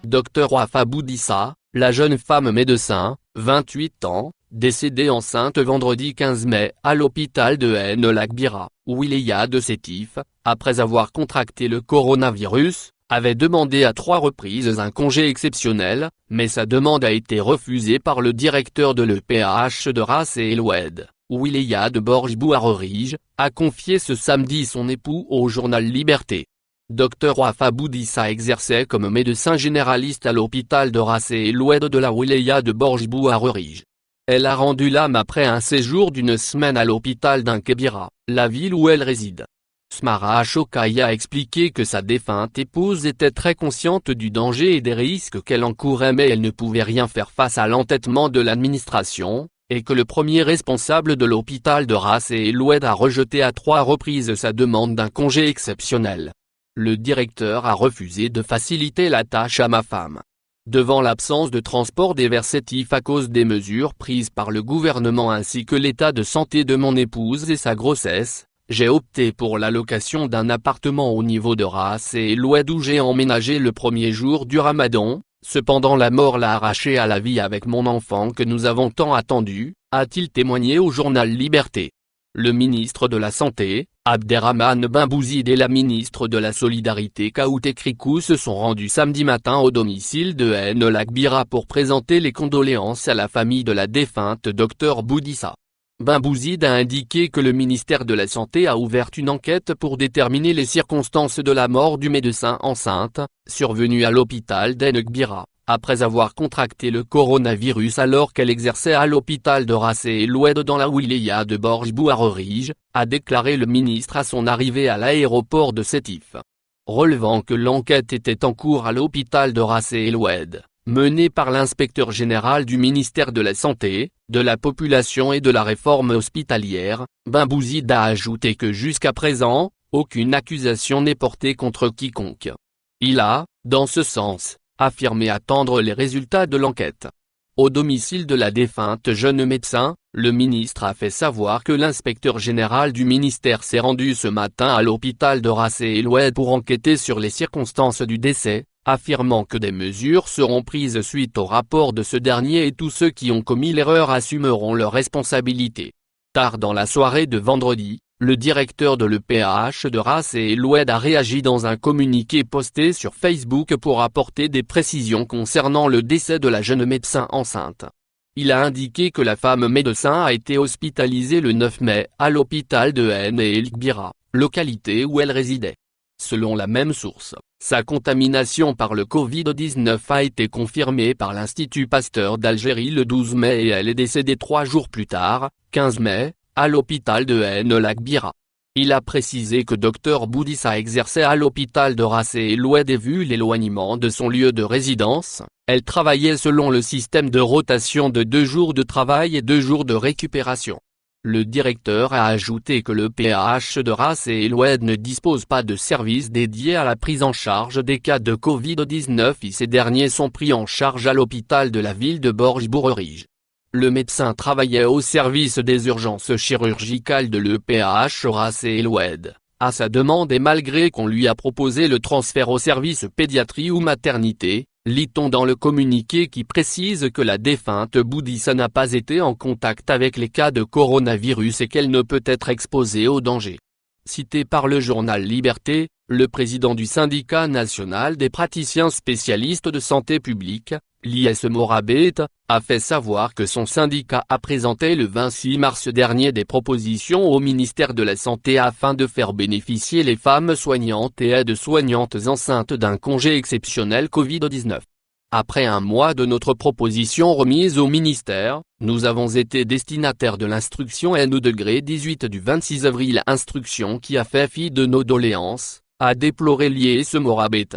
Dr Wafa Boudissa, la jeune femme médecin, 28 ans, décédée enceinte vendredi 15 mai à l'hôpital de Ain El Akbira, wilaya de Sétif, après avoir contracté le coronavirus, avait demandé à 3 reprises un congé exceptionnel, mais sa demande a été refusée par le directeur de l'EPAH de Ras El Oued, wilaya de Borj Bouarerij, a confié ce samedi son époux au journal Liberté. Dr Wafa Boudissa exerçait comme médecin généraliste à l'hôpital de Ras El Oued de la wilaya de Borj Bouarerij. Elle a rendu l'âme après un séjour d'une semaine à l'hôpital d'Ankebira, la ville où elle réside. Smara Chokai a expliqué que sa défunte épouse était très consciente du danger et des risques qu'elle encourait, mais elle ne pouvait rien faire face à l'entêtement de l'administration, et que le premier responsable de l'hôpital de Ras El Oued a rejeté à 3 reprises sa demande d'un congé exceptionnel. Le directeur a refusé de faciliter la tâche à ma femme. Devant l'absence de transport vers Sétif à cause des mesures prises par le gouvernement ainsi que l'état de santé de mon épouse et sa grossesse, j'ai opté pour la location d'un appartement au niveau de Ras El Oued où j'ai emménagé le premier jour du Ramadan. Cependant la mort l'a arraché à la vie avec mon enfant que nous avons tant attendu, a-t-il témoigné au journal Liberté. Le ministre de la Santé, Abderrahmane Ben Bouzid et la ministre de la Solidarité Kaouté Krikou se sont rendus samedi matin au domicile de Ain El Akbira pour présenter les condoléances à la famille de la défunte Dr Boudissa. Ben Bouzid a indiqué que le ministère de la Santé a ouvert une enquête pour déterminer les circonstances de la mort du médecin enceinte, survenue à l'hôpital d'Ain El Akbira, après avoir contracté le coronavirus alors qu'elle exerçait à l'hôpital de Ras El Oued dans la wilaya de Borj Bouarerij, a déclaré le ministre à son arrivée à l'aéroport de Sétif. Relevant que l'enquête était en cours à l'hôpital de Ras El Oued, menée par l'inspecteur général du ministère de la Santé, de la Population et de la Réforme hospitalière, Ben Bouzid a ajouté que jusqu'à présent, aucune accusation n'est portée contre quiconque. Il a, dans ce sens, affirmé attendre les résultats de l'enquête. Au domicile de la défunte jeune médecin, le ministre a fait savoir que l'inspecteur général du ministère s'est rendu ce matin à l'hôpital de Ras El Oued pour enquêter sur les circonstances du décès, affirmant que des mesures seront prises suite au rapport de ce dernier et tous ceux qui ont commis l'erreur assumeront leurs responsabilités. Tard dans la soirée de vendredi, le directeur de l'EPAH de Ras El Oued a réagi dans un communiqué posté sur Facebook pour apporter des précisions concernant le décès de la jeune médecin enceinte. Il a indiqué que la femme médecin a été hospitalisée le 9 mai à l'hôpital de Ain El Akbira, localité où elle résidait. Selon la même source, sa contamination par le Covid-19 a été confirmée par l'Institut Pasteur d'Algérie le 12 mai et elle est décédée 3 jours plus tard, 15 mai, à l'hôpital de Ain El Akbira. Il a précisé que Dr Boudissa exerçait à l'hôpital de Ras El Oued et vu l'éloignement de son lieu de résidence, elle travaillait selon le système de rotation de 2 jours de travail et 2 jours de récupération. Le directeur a ajouté que le PAH de Ras El Oued ne dispose pas de service dédié à la prise en charge des cas de Covid-19 et ces derniers sont pris en charge à l'hôpital de la ville de Borj Bouarerij. Le médecin travaillait au service des urgences chirurgicales de l'EPAH Ras El Oued, à sa demande et malgré qu'on lui a proposé le transfert au service pédiatrie ou maternité, lit-on dans le communiqué qui précise que la défunte Boudissa n'a pas été en contact avec les cas de coronavirus et qu'elle ne peut être exposée au danger. Cité par le journal Liberté, le président du syndicat national des praticiens spécialistes de santé publique, l'IS Morabet, a fait savoir que son syndicat a présenté le 26 mars dernier des propositions au ministère de la Santé afin de faire bénéficier les femmes soignantes et aides-soignantes enceintes d'un congé exceptionnel Covid-19. Après un mois de notre proposition remise au ministère, nous avons été destinataires de l'instruction N-18 du 26 avril, instruction qui a fait fi de nos doléances, a déploré l'IS Morabet.